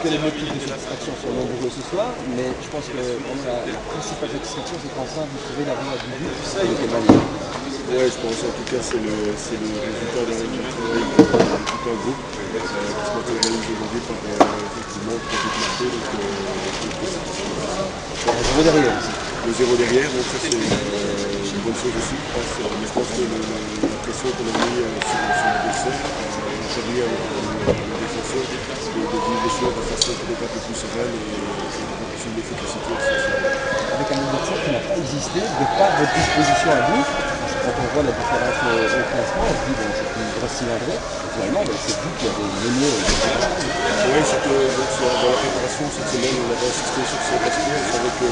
que les motifs de satisfaction sont nombreux ce soir, mais je pense que la principale satisfaction, c'est qu'enfin vous trouvez la voie du but et de quelle manière. Ouais, je pense en tout cas c'est le résultat d'un travail de tout un groupe qui se matérialise aujourd'hui par effectivement 3 buts marqués, donc Le zéro derrière aussi. le zéro derrière, donc ça c'est une bonne chose aussi. Mais je pense que la pression qu'on a mis sur l'adversaire a permis à nos défenseurs de vivre les choses de façon peut-être un peu plus sereine et de poursuivre l'efficacité aussi. Avec un adversaire qui n'a pas existé de par votre disposition à vous. Quand on voit la différence au classement, on se dit bon, c'est une grosse cylindrée. Finalement, c'est vous qui avez mené le classement. Oui, c'est que dans la préparation cette semaine, on avait insisté sur cet aspect. On savait que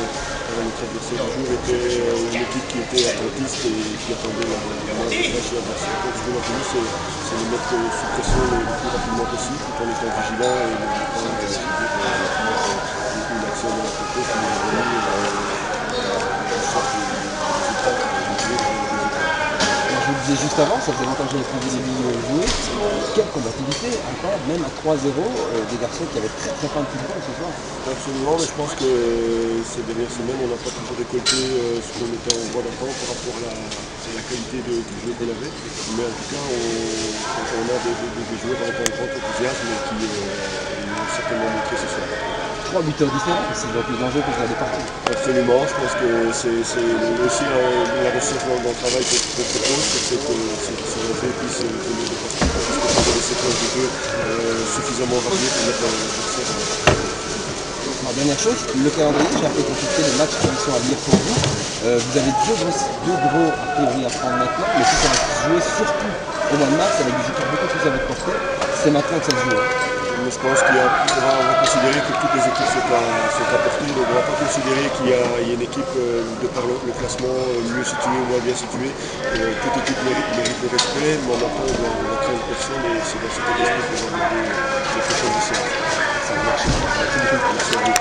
notre adversaire du jour était une équipe qui était attentiste et qui attendait la moindre tâche de l'adversaire. Donc ce qu'on a voulu, c'est les mettre sous pression le plus rapidement possible, tout en étant vigilant et ne pas une action de la côté qui nous a donné Je vous le disais juste avant, ça faisait longtemps que j'avais plus vu les milieux jouer. Quelle combativité, encore, même à 3-0, des garçons qui avaient très faim de football ce soir. Absolument, mais je pense que ces dernières semaines, on n'a pas toujours récolté ce qu'on était en droit d'attendre par rapport à la qualité du jeu qu'on avait. Mais en tout cas, on a des joueurs avec un grand enthousiasme qui ont certainement montré ce soir. 3 buteurs différents, c'est le plus dangereux pour faire des parties. Absolument, je pense que c'est aussi la recherche dans le travail qu'on propose, c'est que ce jeu puisse venir de partout, parce qu'on a des séquences de jeu suffisamment variées pour mettre l'adversaire en Alors, dernière chose, le calendrier, j'ai un peu consulté les matchs qui sont à venir pour vous. Vous avez deux gros a priori à prendre maintenant, mais si ça va se jouer surtout au mois de mars avec des équipes beaucoup plus à votre portée, c'est maintenant que ça se joue. Mais je pense qu'on va considérer que toutes les équipes sont à portée, donc on ne va pas considérer qu'il y a une équipe de par le classement mieux située ou moins bien située. Toute équipe mérite le respect, mais en même temps on va craindre personne et c'est dans cet esprit qu'on va regarder les prochaines séances. Ça marche. Merci beaucoup. Merci à vous.